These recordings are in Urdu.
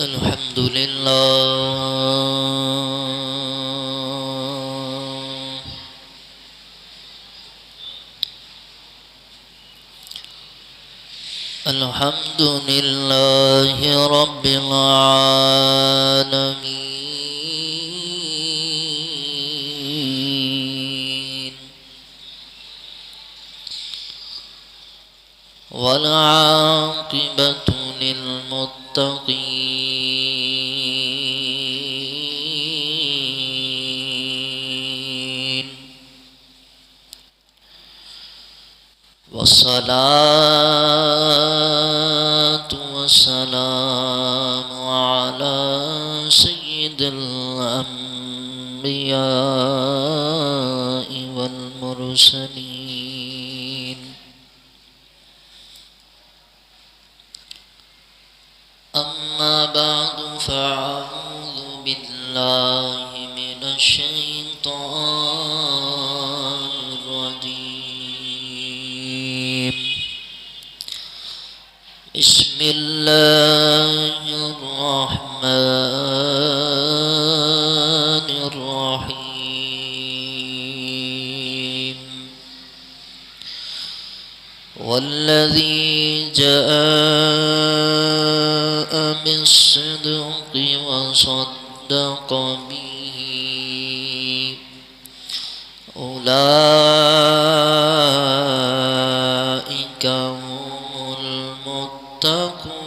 الحمد لله الحمد لله رب العالمين والعاقبة للمتقين والصلاة والسلام على سيد الأنبياء والمرسلين أما بعد فأعوذ بالله من الشيطان الرجيم بسم الله الرحمن الرحيم والذي جاء بالصدق وصدق به أولئك هم المتقون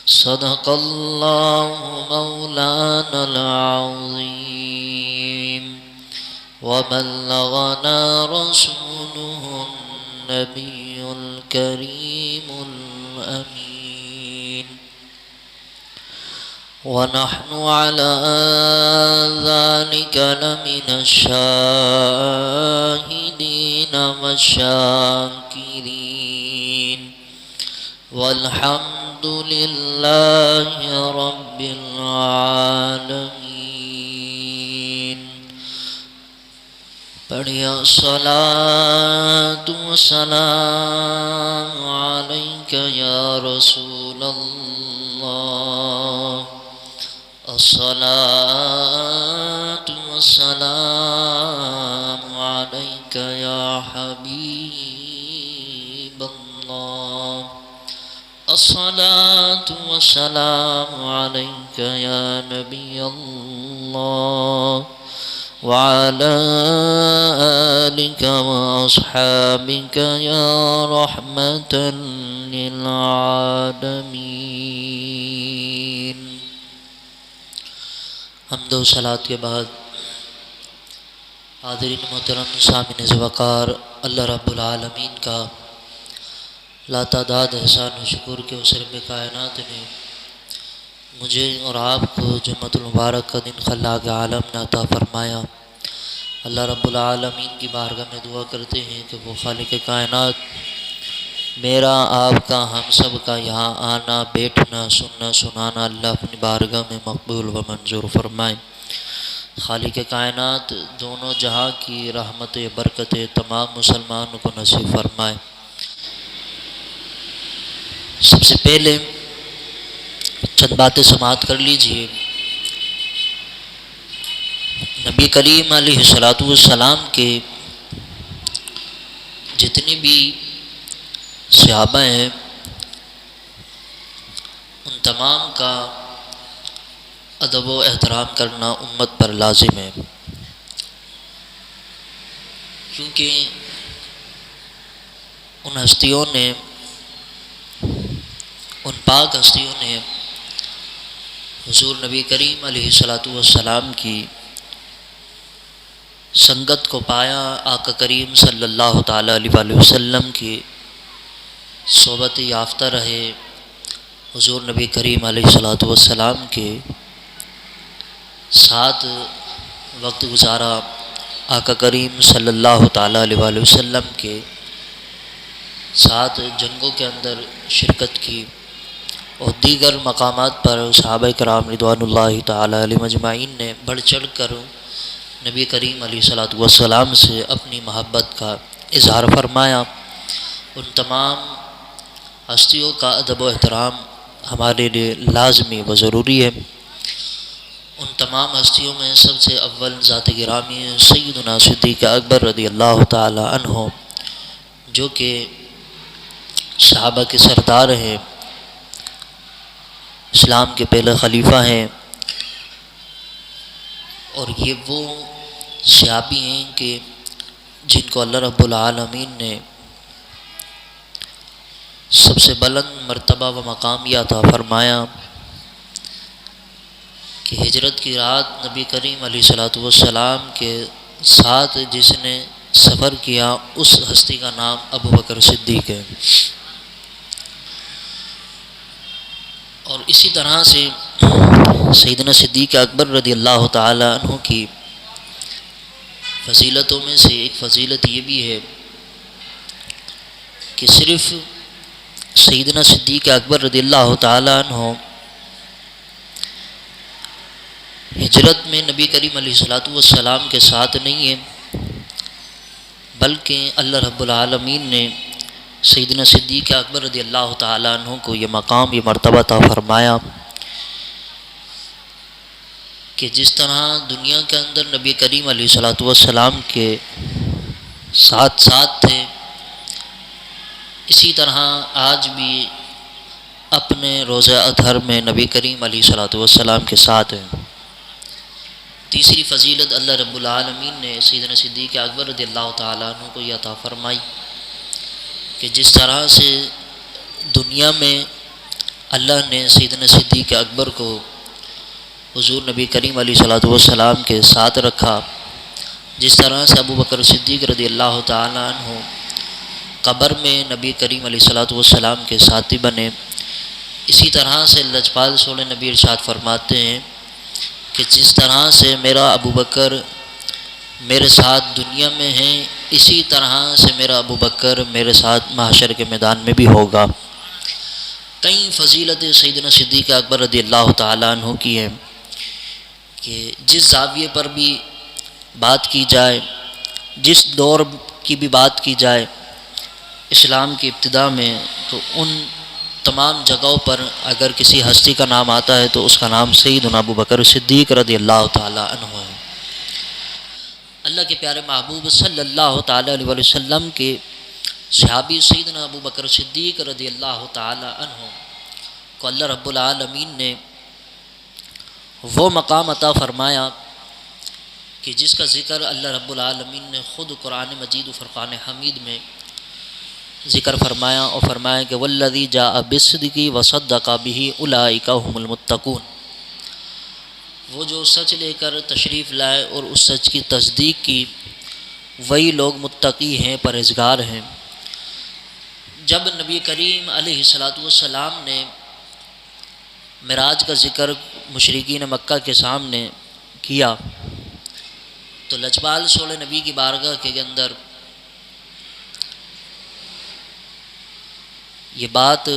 صدق الله مولانا العظيم وبلغنا رسوله النبي الكريم الأمين ونحن على ذلك لمن الشاهدين والشاكرين والحمد لله رب العالمين پڑھیا الصلاة والسلام عليك يا رسول الله الصلاة والسلام عليك يا حبيب الله الصلاة والسلام عليك يا نبي الله وعلى آلك وأصحابك يا رحمة للعالمين حمد و صلاة کے بعد حاضرین محترم سامعین وقار اللہ رب العالمین کا لا تعداد احسان و شکر کے اس رب کائنات نے مجھے اور آپ کو جمعۃ المبارک کا دن خلاق عالم نے عطا فرمایا۔ اللہ رب العالمین کی بارگاہ میں دعا کرتے ہیں کہ وہ خالق کائنات میرا آپ کا ہم سب کا یہاں آنا بیٹھنا سننا سنانا اللہ اپنی بارگاہ میں مقبول و منظور فرمائے۔ خالق کائنات دونوں جہاں کی رحمت برکت تمام مسلمانوں کو نصیب فرمائے۔ سب سے پہلے چند باتیں سماعت کر لیجئے۔ نبی کریم علیہ السلام کے جتنی بھی صحابہ ہیں ان تمام کا ادب و احترام کرنا امت پر لازم ہے، کیونکہ ان ہستیوں نے ان پاک ہستیوں نے حضور نبی کریم علیہ السلام کی سنگت کو پایا، آقا کریم صلی اللہ تعالیٰ علیہ وسلم کی صحبت یافتہ رہے، حضور نبی کریم علیہ السلام کے ساتھ وقت گزارا، آقا کریم صلی اللہ تعالیٰ علیہ وسلم کے ساتھ جنگوں کے اندر شرکت کی اور دیگر مقامات پر صحابہ کرام رضوان اللہ تعالیٰ علیہم اجمعین نے بڑھ چڑھ کر نبی کریم علیہ الصلوۃ والسلام سے اپنی محبت کا اظہار فرمایا۔ ان تمام ہستیوں کا ادب و احترام ہمارے لیے لازمی و ضروری ہے۔ ان تمام ہستیوں میں سب سے اول ذات گرامی سیدنا صدیق اکبر رضی اللہ تعالی عنہ، جو کہ صحابہ کے سردار ہیں، اسلام کے پہلے خلیفہ ہیں، اور یہ وہ صحابی ہیں کہ جن کو اللہ رب العالمین نے سب سے بلند مرتبہ و مقام یہ عطا فرمایا کہ ہجرت کی رات نبی کریم علیہ الصلوۃ والسلام کے ساتھ جس نے سفر کیا اس ہستی کا نام ابو بکر صدیق ہے۔ اور اسی طرح سے سیدنا صدیق اکبر رضی اللہ تعالی عنہ کی فضیلتوں میں سے ایک فضیلت یہ بھی ہے کہ صرف سیدنا صدیق اکبر رضی اللہ تعالی عنہ ہجرت میں نبی کریم علیہ الصلوۃ والسلام کے ساتھ نہیں ہیں، بلکہ اللہ رب العالمین نے سیدنا صدیق اکبر رضی اللہ تعالی عنہ کو یہ مقام، یہ مرتبہ عطا فرمایا کہ جس طرح دنیا کے اندر نبی کریم علیہ الصلوۃ والسلام کے ساتھ ساتھ تھے، اسی طرح آج بھی اپنے روزہ اطہر میں نبی کریم علیہ الصلوۃ والسلام کے ساتھ ہیں۔ تیسری فضیلت اللہ رب العالمین نے سیدنا صدیق اکبر رضی اللہ تعالیٰ عنہ کو یہ عطا فرمائی کہ جس طرح سے دنیا میں اللہ نے سیدنا صدیق اکبر کو حضور نبی کریم علیہ الصلوۃ والسلام کے ساتھ رکھا، جس طرح سے ابو بکر صدیق رضی اللہ تعالیٰ عنہ قبر میں نبی کریم علیہ الصلوۃ والسلام کے ساتھی بنے، اسی طرح سے لجپال سولہ نبی ارشاد فرماتے ہیں کہ جس طرح سے میرا ابو بکر میرے ساتھ دنیا میں ہیں، اسی طرح سے میرا ابو بکر میرے ساتھ محشر کے میدان میں بھی ہوگا۔ کئی فضیلت سیدنا صدیق اکبر رضی اللہ تعالیٰ عنہ کی ہیں کہ جس زاویے پر بھی بات کی جائے، جس دور کی بھی بات کی جائے اسلام کی ابتدا میں، تو ان تمام جگہوں پر اگر کسی ہستی کا نام آتا ہے تو اس کا نام سیدنا ابو بکر صدیق رضی اللہ تعالیٰ عنہ ہے۔ اللہ کے پیارے محبوب صلی اللہ تعالیٰ علیہ وسلم کے صحابی سیدنا ابو بکر صدیق رضی اللہ تعالیٰ عنہ کو اللہ رب العالمین نے وہ مقام عطا فرمایا کہ جس کا ذکر اللہ رب العالمین نے خود قرآن مجید و فرقان حمید میں ذکر فرمایا، اور فرمایا کہ والذی جاء بالصدق وصدق به اولئک هم المتقون، وہ جو سچ لے کر تشریف لائے اور اس سچ کی تصدیق کی، وہی لوگ متقی ہیں، پرہیزگار ہیں۔ جب نبی کریم علیہ الصلوۃ والسلام نے معراج کا ذکر مشرکین مکہ کے سامنے کیا تو لجپال سولہ نبی کی بارگاہ کے اندر یہ بات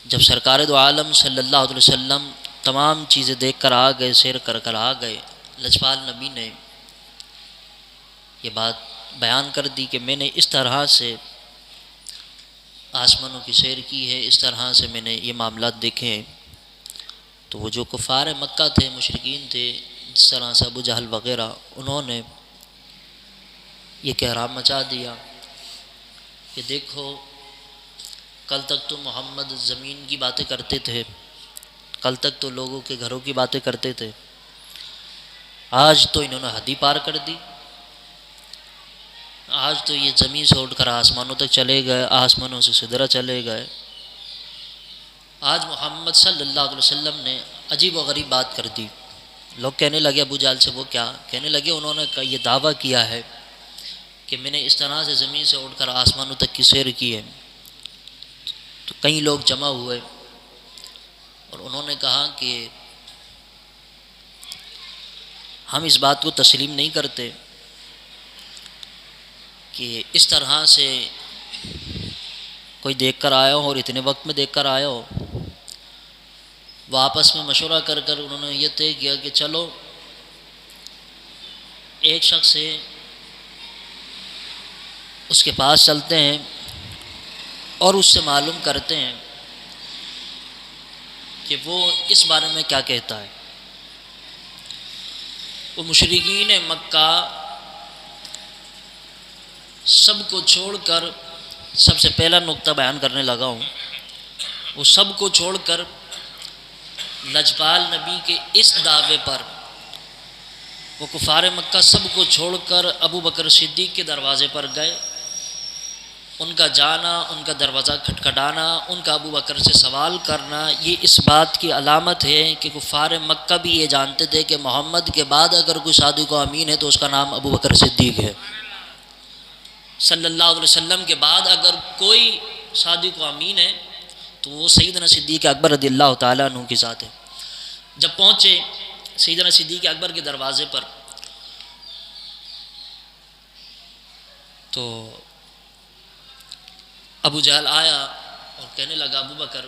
جب سرکار دو عالم صلی اللہ علیہ وسلم تمام چیزیں دیکھ کر آ گئے، سیر کر کر آ گئے، لجپال نبی نے یہ بات بیان کر دی کہ میں نے اس طرح سے آسمانوں کی سیر کی ہے، اس طرح سے میں نے یہ معاملات دیکھے ہیں۔ تو وہ جو کفار مکہ تھے، مشرکین تھے، جس طرح سے ابو جہل وغیرہ، انہوں نے یہ کہرام مچا دیا کہ دیکھو کل تک تو محمد زمین کی باتیں کرتے تھے، کل تک تو لوگوں کے گھروں کی باتیں کرتے تھے، آج تو انہوں نے حد ہی پار کر دی، آج تو یہ زمین سے اٹھ کر آسمانوں تک چلے گئے، آسمانوں سے سدرہ چلے گئے۔ آج محمد صلی اللہ علیہ وسلم نے عجیب و غریب بات کر دی۔ لوگ کہنے لگے ابو جہل سے، وہ کیا کہنے لگے؟ انہوں نے یہ دعویٰ کیا ہے کہ میں نے اس طرح سے زمین سے اٹھ کر آسمانوں تک کی سیر کی ہے۔ تو کئی لوگ جمع ہوئے اور انہوں نے کہا کہ ہم اس بات کو تسلیم نہیں کرتے کہ اس طرح سے کوئی دیکھ کر آیا ہو اور اتنے وقت میں دیکھ کر آیا ہو۔ وہ آپس میں مشورہ کر کر انہوں نے یہ طے کیا کہ چلو ایک شخص ہے، اس کے پاس چلتے ہیں اور اس سے معلوم کرتے ہیں کہ وہ اس بارے میں کیا کہتا ہے۔ وہ مشرکین مکہ سب کو چھوڑ کر، سب سے پہلا نقطہ بیان کرنے لگا ہوں، وہ سب کو چھوڑ کر لجپال نبی کے اس دعوے پر وہ کفار مکہ سب کو چھوڑ کر ابو بکر صدیق کے دروازے پر گئے۔ ان کا جانا، ان کا دروازہ کھٹکھٹانا، ان کا ابو بکر سے سوال کرنا، یہ اس بات کی علامت ہے کہ کفار مکہ بھی یہ جانتے تھے کہ محمد کے بعد اگر کوئی صادق و امین ہے تو اس کا نام ابو بکر صدیق ہے۔ صلی اللہ علیہ وسلم کے بعد اگر کوئی صادق و امین ہے تو وہ سیدنا صدیق اکبر رضی اللہ تعالیٰ عنہ کی ذات ہے۔ جب پہنچے سیدنا صدیق اکبر کے دروازے پر تو ابو جہل آیا اور کہنے لگا ابو بکر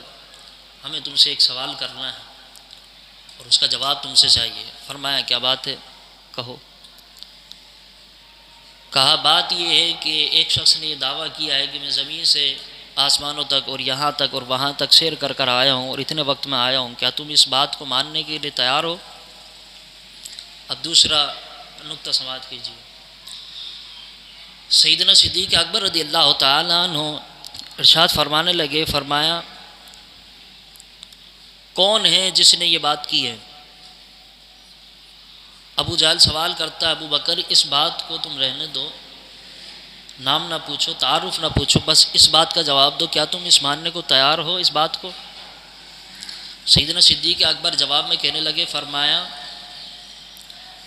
ہمیں تم سے ایک سوال کرنا ہے اور اس کا جواب تم سے چاہیے۔ فرمایا کیا بات ہے، کہو۔ کہا بات یہ ہے کہ ایک شخص نے یہ دعویٰ کیا ہے کہ میں زمین سے آسمانوں تک اور یہاں تک اور وہاں تک سیر کر کر آیا ہوں اور اتنے وقت میں آیا ہوں، کیا تم اس بات کو ماننے کے لیے تیار ہو؟ اب دوسرا نقطہ سماعت کیجیے۔ سیدنا صدیق اکبر رضی اللہ تعالیٰ عنہ ارشاد فرمانے لگے، فرمایا کون ہے جس نے یہ بات کی ہے؟ ابو جہل سوال کرتا ہے ابو بکر اس بات کو تم رہنے دو، نام نہ پوچھو، تعارف نہ پوچھو، بس اس بات کا جواب دو، کیا تم اس ماننے کو تیار ہو اس بات کو؟ سیدنا صدیق اکبر جواب میں کہنے لگے، فرمایا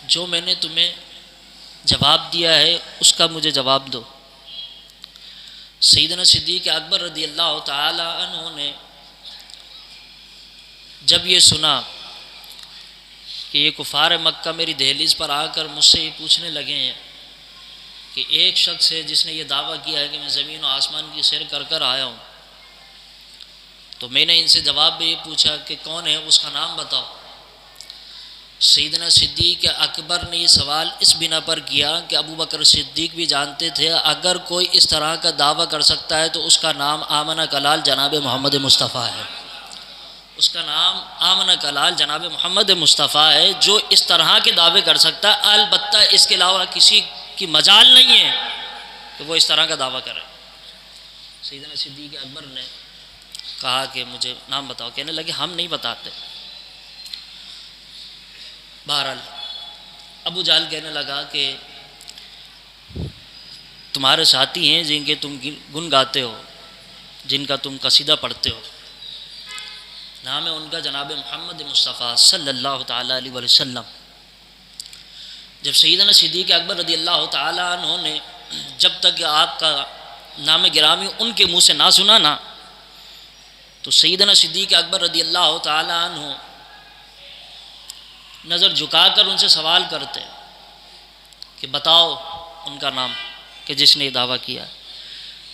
جو میں نے تمہیں جواب دیا ہے اس کا مجھے جواب دو۔ سیدنا صدیق اکبر رضی اللہ تعالی عنہ نے جب یہ سنا کہ یہ کفار مکہ میری دہلیز پر آ کر مجھ سے یہ پوچھنے لگے ہیں کہ ایک شخص ہے جس نے یہ دعویٰ کیا ہے کہ میں زمین و آسمان کی سیر کر کر آیا ہوں، تو میں نے ان سے جواب میں یہ پوچھا کہ کون ہے، اس کا نام بتاؤ۔ سیدنا صدیق اکبر نے یہ سوال اس بنا پر کیا کہ ابو بکر صدیق بھی جانتے تھے اگر کوئی اس طرح کا دعویٰ کر سکتا ہے تو اس کا نام آمنہ کلال جناب محمد مصطفیٰ ہے، اس کا نام آمنہ کلال جناب محمد مصطفیٰ ہے جو اس طرح کے دعوے کر سکتا ہے، البتہ اس کے علاوہ کسی کی مجال نہیں ہے کہ وہ اس طرح کا دعویٰ کرے۔ سیدنا صدیق اکبر نے کہا کہ مجھے نام بتاؤ، کہنے لگے ہم نہیں بتاتے۔ بہرحال ابو جہل کہنے لگا کہ تمہارے ساتھی ہیں جن کے تم گن گاتے ہو، جن کا تم قصیدہ پڑھتے ہو، نام ہے ان کا جناب محمد مصطفیٰ صلی اللہ تعالیٰ علیہ وسلم۔ جب سیدنا صدیق اکبر رضی اللہ تعالیٰ عنہ نے جب تک آپ کا نام گرامی ان کے منہ سے نہ سنا نا تو سیدنا صدیق اکبر رضی اللہ تعالیٰ عنہ نظر جھکا کر ان سے سوال کرتے کہ بتاؤ ان کا نام کہ جس نے یہ دعویٰ کیا۔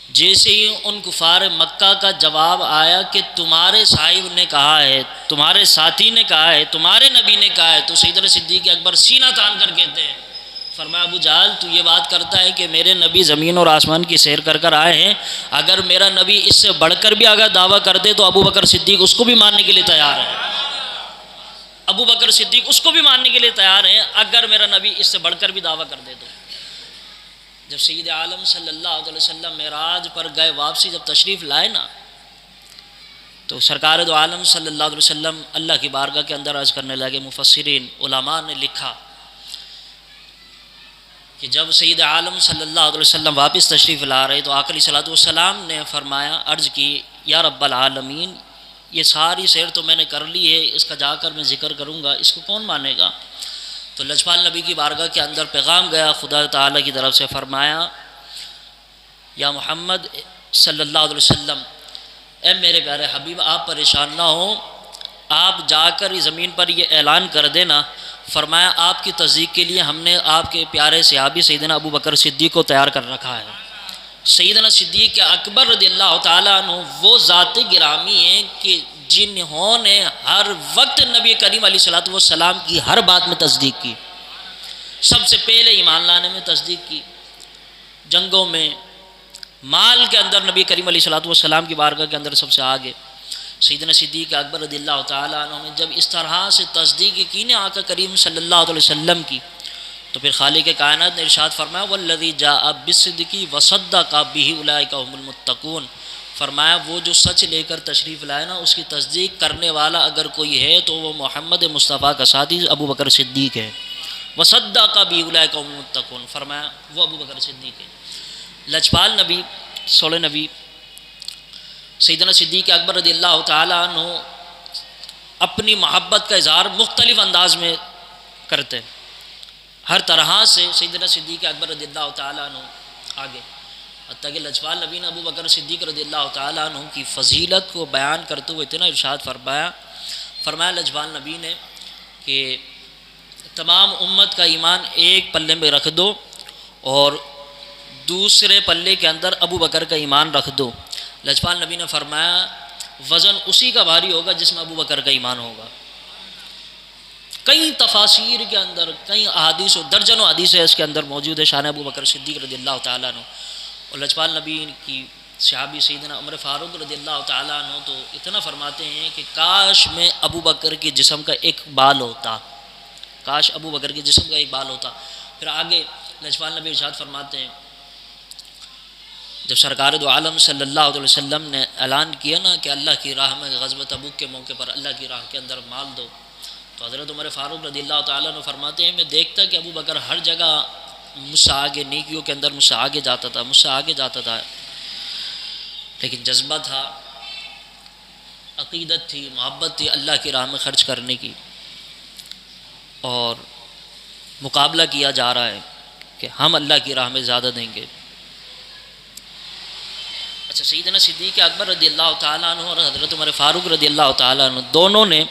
جیسے ہی ان کفار مکہ کا جواب آیا کہ تمہارے صاحب نے کہا ہے، تمہارے ساتھی نے کہا ہے، تمہارے نبی نے کہا ہے، تو سیدنا صدیق اکبر سینہ تان کر کہتے ہیں، فرمایا ابو جہل تو یہ بات کرتا ہے کہ میرے نبی زمین اور آسمان کی سیر کر کر آئے ہیں، اگر میرا نبی اس سے بڑھ کر بھی اگر دعویٰ کر دے تو ابو بکر صدیق اس کو بھی ماننے کے لیے تیار ہے، ابو بکر صدیق اس کو بھی ماننے کے لیے تیار ہیں اگر میرا نبی اس سے بڑھ کر بھی دعویٰ کر دے تو۔ جب سید عالم صلی اللہ علیہ وسلم معراج پر گئے، واپسی جب تشریف لائے نا تو سرکار دو عالم صلی اللہ علیہ وسلم اللہ کی بارگاہ کے اندر عرض کرنے لگے، مفسرین علماء نے لکھا کہ جب سید عالم صلی اللہ علیہ وسلم واپس تشریف لا رہے تو آقا علیہ الصلوۃ والسلام نے فرمایا، عرض کی یا رب العالمین یہ ساری سیر تو میں نے کر لی ہے، اس کا جا کر میں ذکر کروں گا، اس کو کون مانے گا؟ تو لجپال نبی کی بارگاہ کے اندر پیغام گیا خدا تعالیٰ کی طرف سے، فرمایا یا محمد صلی اللہ علیہ وسلم، اے میرے پیارے حبیب آپ پریشان نہ ہوں، آپ جا کر اس زمین پر یہ اعلان کر دینا، فرمایا آپ کی تصدیق کے لیے ہم نے آپ کے پیارے صحابی سیدنا ابو بکر صدیق کو تیار کر رکھا ہے۔ سیدنا صدیق اکبر رضی اللہ تعالیٰ عنہ وہ ذات گرامی ہیں کہ جنہوں نے ہر وقت نبی کریم علیہ الصلوۃ والسلام کی ہر بات میں تصدیق کی، سب سے پہلے ایمان لانے میں تصدیق کی، جنگوں میں، مال کے اندر نبی کریم علیہ الصلوۃ والسلام کی بارگاہ کے اندر سب سے آگے سیدنا صدیق اکبر رضی اللہ تعالیٰ عنہ نے جب اس طرح سے تصدیق کی نا آقا کریم صلی اللہ علیہ وسلم کی، تو پھر خالق کائنات نے ارشاد فرمایا والذی جاء بالصدق وصدق بہ اولئک هم المتقون، فرمایا وہ جو سچ لے کر تشریف لائے نا اس کی تصدیق کرنے والا اگر کوئی ہے تو وہ محمد مصطفیٰ کا ساتھی ابو بکر صدیق ہے۔ وصدق بہ اولئک هم المتقون، فرمایا وہ ابو بکر صدیق ہے۔ لجپال نبی سولہ نبی سیدنا صدیق اکبر رضی اللہ تعالیٰ عنہ اپنی محبت کا اظہار مختلف انداز میں کرتے، ہر طرح سے سیدنا صدیق اکبر رضی اللہ تعالیٰ عنہ آگے، حتیٰ کہ لجپال نبی نے ابو بکر صدیق رضی اللہ تعالیٰ عنہ کی فضیلت کو بیان کرتے ہوئے اتنا ارشاد فرمایا لجپال نبی نے کہ تمام امت کا ایمان ایک پلے میں رکھ دو اور دوسرے پلے کے اندر ابو بکر کا ایمان رکھ دو۔ لجپال نبی نے فرمایا وزن اسی کا بھاری ہوگا جس میں ابو بکر کا ایمان ہوگا۔ کئی تفاسیر کے اندر کئی احادیث و درجنوں حدیثیں اس کے اندر موجود ہے شان ابو بکر صدیق رضی اللہ تعالیٰ عنہ۔ اور لجپال نبی کی صحابی سیدنا عمر فاروق رضی اللہ تعالیٰ عنہ تو اتنا فرماتے ہیں کہ کاش میں ابو بکر کے جسم کا ایک بال ہوتا، کاش ابو بکر کے جسم کا ایک بال ہوتا۔ پھر آگے لجپال نبی ارشاد فرماتے ہیں جب سرکار دو عالم صلی اللہ علیہ وسلم نے اعلان کیا نا کہ اللہ کی راہ میں غزوہ تبوک کے موقع پر اللہ کی راہ کے اندر مال دو، تو حضرت عمر فاروق رضی اللہ تعالیٰ عنہ فرماتے ہیں میں دیکھتا کہ ابو بکر ہر جگہ مجھ سے آگے، نیکیوں کے اندر مجھ سے آگے جاتا تھا، لیکن جذبہ تھا، عقیدت تھی، محبت تھی اللہ کی راہ میں خرچ کرنے کی، اور مقابلہ کیا جا رہا ہے کہ ہم اللہ کی راہ میں زیادہ دیں گے۔ اچھا، سیدنا صدیق اکبر رضی اللہ تعالیٰ عنہ اور حضرت عمر فاروق رضی اللہ تعالیٰ عنہ دونوں نے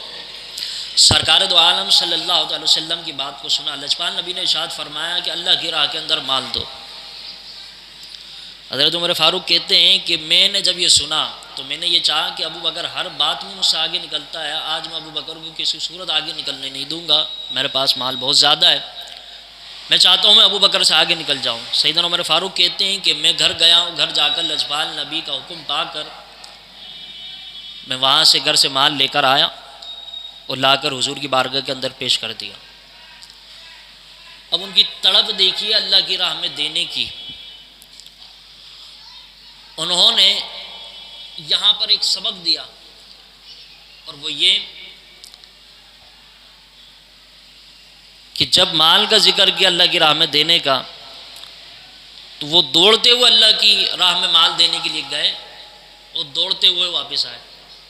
سرکار دو عالم صلی اللہ علیہ وسلم کی بات کو سنا۔ لجپال نبی نے ارشاد فرمایا کہ اللہ کی راہ کے اندر مال دو۔ حضرت عمر فاروق کہتے ہیں کہ میں نے جب یہ سنا تو میں نے یہ چاہا کہ ابو بکر ہر بات میں مجھ سے آگے نکلتا ہے، آج میں ابو بکر کو کسی صورت آگے نکلنے نہیں دوں گا، میرے پاس مال بہت زیادہ ہے، میں چاہتا ہوں میں ابو بکر سے آگے نکل جاؤں۔ سیدنا عمر فاروق کہتے ہیں کہ میں گھر گیا ہوں، گھر جا کر لجپال نبی کا حکم پا کر میں وہاں سے گھر سے مال لے کر آیا اور لا کر حضور کی بارگاہ کے اندر پیش کر دیا۔ اب ان کی تڑپ دیکھیے اللہ کی راہ میں دینے کی۔ انہوں نے یہاں پر ایک سبق دیا اور وہ یہ کہ جب مال کا ذکر کیا اللہ کی راہ میں دینے کا تو وہ دوڑتے ہوئے اللہ کی راہ میں مال دینے کے لیے گئے اور دوڑتے ہوئے واپس آئے،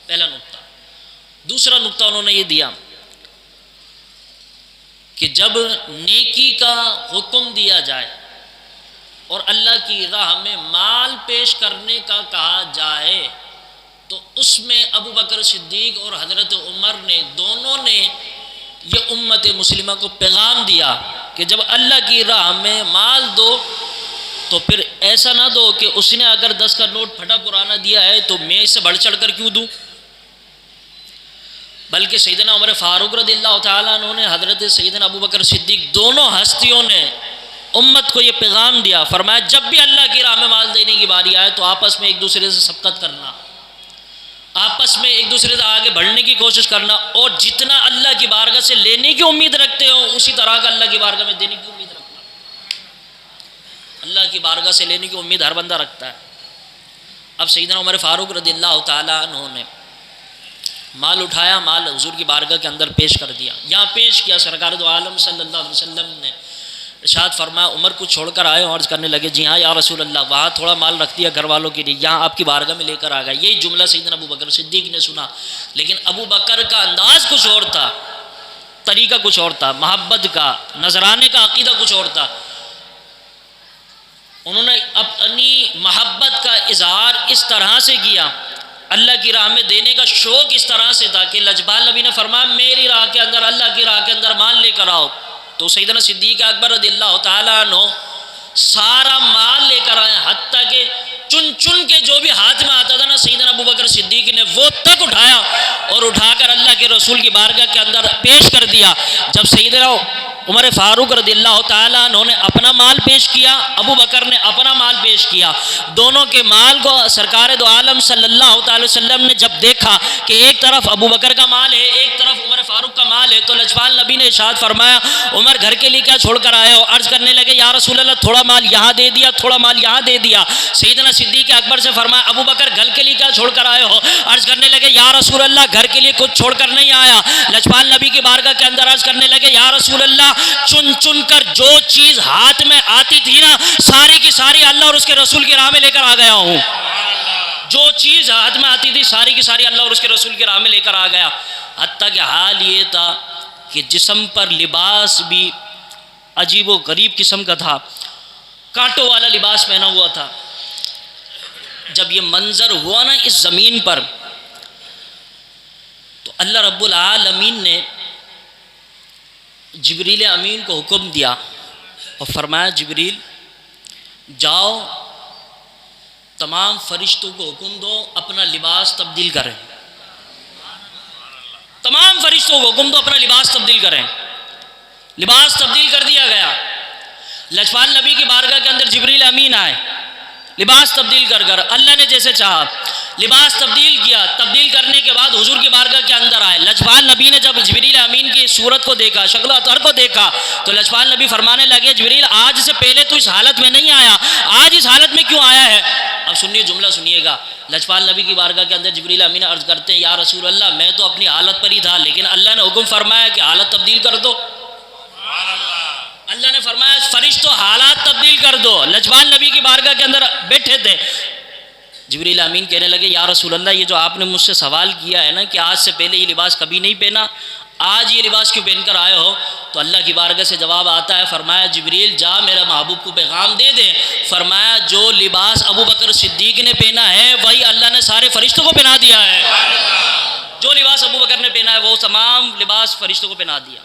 پہلا نقطہ۔ دوسرا نقطہ انہوں نے یہ دیا کہ جب نیکی کا حکم دیا جائے اور اللہ کی راہ میں مال پیش کرنے کا کہا جائے تو اس میں ابو بکر صدیق اور حضرت عمر نے دونوں نے یہ امت مسلمہ کو پیغام دیا کہ جب اللہ کی راہ میں مال دو تو پھر ایسا نہ دو کہ اس نے اگر 10 کا نوٹ پھٹا پرانا دیا ہے تو میں اس سے بڑھ چڑھ کر کیوں دوں، بلکہ سیدنا عمر فاروق رضی اللہ تعالیٰ عنہ نے حضرت سیدنا ابو بکر صدیق دونوں ہستیوں نے امت کو یہ پیغام دیا، فرمایا جب بھی اللہ کی راہ میں مال دینے کی باری آئے تو آپس میں ایک دوسرے سے سبقت کرنا، آپس میں ایک دوسرے سے آگے بڑھنے کی کوشش کرنا، اور جتنا اللہ کی بارگاہ سے لینے کی امید رکھتے ہو اسی طرح کا اللہ کی بارگاہ میں دینے کی امید رکھنا۔ اللہ کی بارگاہ سے لینے کی امید ہر بندہ رکھتا ہے۔ اب سیدنا عمر فاروق رضی اللہ تعالیٰ عنہ نے مال اٹھایا، مال حضور کی بارگاہ کے اندر پیش کر دیا، یہاں پیش کیا، سرکار دو عالم صلی اللہ علیہ وسلم نے ارشاد فرمایا عمر کو چھوڑ کر آئے، عرض کرنے لگے جی ہاں یا رسول اللہ، وہاں تھوڑا مال رکھ دیا گھر والوں کے لیے، یہاں آپ کی بارگاہ میں لے کر آ گیا۔ یہی جملہ سیدنا ابو بکر صدیق نے سنا، لیکن ابو بکر کا انداز کچھ اور تھا، طریقہ کچھ اور تھا، محبت کا، نذرانے کا عقیدہ کچھ اور تھا۔ انہوں نے اپنی محبت کا اظہار اس طرح سے کیا، اللہ کی راہ میں دینے کا شوق اس طرح سے تھا کہ لجپال نبی نے فرمایا میری راہ کے اندر، اللہ کی راہ کے اندر مال لے کر آؤ، تو سیدنا صدیق اکبر رضی اللہ تعالیٰ عنہ سارا مال لے کر آئے، حتیٰ کہ چن چن کے جو بھی ہاتھ میں آتا تھا نا سیدنا ابو بکر صدیق نے وہ تک اٹھایا اور اٹھا کر اللہ کے رسول کی بارگاہ کے اندر پیش کر دیا۔ جب سیدنا عمر فاروق رضی اللہ تعالیٰ عنہ نے اپنا مال پیش کیا، ابو بکر نے اپنا مال پیش کیا. دونوں کے مال کو سرکار دو عالم صلی اللہ تعالی وسلم نے جب دیکھا کہ ایک طرف ابو بکر کا مال ہے، ایک طرف عمر فاروق کا مال ہے، تو لجپال نبی نے ارشاد فرمایا عمر گھر کے لیے کیا چھوڑ کر آئے ہو؟ عرض کرنے لگے یا رسول اللہ تھوڑا مال یہاں دے دیا، تھوڑا مال یہاں دے دیا. سیدنا صدیق اکبر سے فرمایا ابو بکر گھر کے لیے کیا چھوڑ کر آئے ہو؟ عرض کرنے لگے یا رسول اللہ گھر کے لیے کچھ چھوڑ کر نہیں آیا. لجپال نبی کی بارگاہ کے اندر عرض کرنے لگے یا رسول اللہ چن چن کر جو چیز ہاتھ میں آتی تھی نا ساری کی ساری اللہ اور اس کے رسول کی راہ میں لے کر آ گیا ہوں. جو چیز ہاتھ میں آتی تھی ساری کی ساری اللہ اور اس کے رسول کی راہ میں لے کر آ گیا. حتیٰ کہ حال یہ تھا کہ جسم پر لباس بھی عجیب و غریب قسم کا تھا، کانٹوں والا لباس پہنا ہوا تھا. جب یہ منظر ہوا نا اس زمین پر تو اللہ رب العالمین نے جبریل امین کو حکم دیا اور فرمایا جبریل جاؤ تمام فرشتوں کو حکم دو اپنا لباس تبدیل کریں. تمام فرشتوں کو حکم دو اپنا لباس تبدیل کریں. لباس تبدیل کر دیا گیا. لجپال نبی کی بارگاہ کے اندر جبریل امین آئے، لباس تبدیل کر کر اللہ نے جیسے چاہا لباس تبدیل کیا. تبدیل کرنے کے بعد حضور کی بارگاہ کے اندر آئے. لجپال نبی نے جب جبریل امین کی صورت کو دیکھا، شکل و اطہار کو دیکھا، تو لجپال نبی فرمانے لگے جبریل آج سے پہلے تو اس حالت میں نہیں آیا، آج اس حالت میں کیوں آیا ہے؟ اب سنیے جملہ سنیے گا. لجپال نبی کی بارگاہ کے اندر جبریل امین عرض کرتے ہیں یا رسول اللہ میں تو اپنی حالت پر ہی تھا لیکن اللہ نے حکم فرمایا کہ حالت تبدیل کر دو. اللہ نے فرمایا فرشتوں حالات تبدیل کر دو. لجپال نبی کی بارگاہ کے اندر بیٹھے تھے. جبریل امین کہنے لگے یا رسول اللہ یہ جو آپ نے مجھ سے سوال کیا ہے نا کہ آج سے پہلے یہ لباس کبھی نہیں پہنا، آج یہ لباس کیوں پہن کر آئے ہو؟ تو اللہ کی بارگاہ سے جواب آتا ہے، فرمایا جبریل جا میرا محبوب کو پیغام دے دے. فرمایا جو لباس ابو بکر صدیق نے پہنا ہے وہی اللہ نے سارے فرشتوں کو پہنا دیا ہے. جو لباس ابو بکر نے پہنا ہے وہ تمام لباس فرشتوں کو پہنا دیا.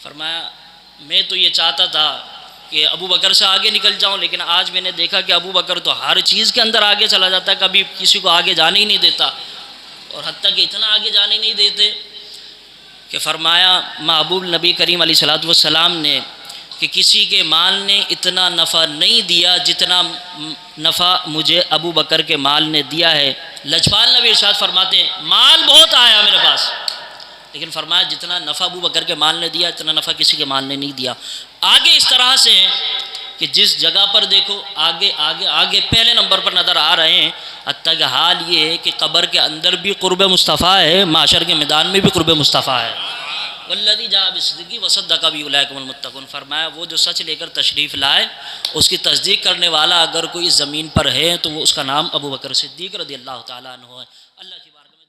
فرمایا میں تو یہ چاہتا تھا کہ ابو بکر سے آگے نکل جاؤں لیکن آج میں نے دیکھا کہ ابو بکر تو ہر چیز کے اندر آگے چلا جاتا ہے، کبھی کسی کو آگے جانے ہی نہیں دیتا، اور حتیٰ کہ اتنا آگے جانے نہیں دیتے کہ فرمایا محبوب نبی کریم علیہ الصلوۃ والسلام نے کہ کسی کے مال نے اتنا نفع نہیں دیا جتنا نفع مجھے ابو بکر کے مال نے دیا ہے. لجپال نبی ارشاد فرماتے ہیں مال بہت آیا میرے پاس لیکن فرمایا جتنا نفع ابو بکر کے مال نے دیا اتنا نفع کسی کے مال نے نہیں دیا. آگے اس طرح سے کہ جس جگہ پر دیکھو آگے آگے آگے پہلے نمبر پر نظر آ رہے ہیں. حتیٰ کہ حال یہ ہے کہ قبر کے اندر بھی قرب مصطفیٰ ہے، محشر کے میدان میں بھی قرب مصطفیٰ ہے. والذی جاء بالصدق وصدق بہ اولئک هم المتقون. فرمایا وہ جو سچ لے کر تشریف لائے اس کی تصدیق کرنے والا اگر کوئی زمین پر ہے تو وہ اس کا نام ابو بکر صدیق رضی اللہ تعالیٰ عنہ ہے. اللہ کی بارگاہ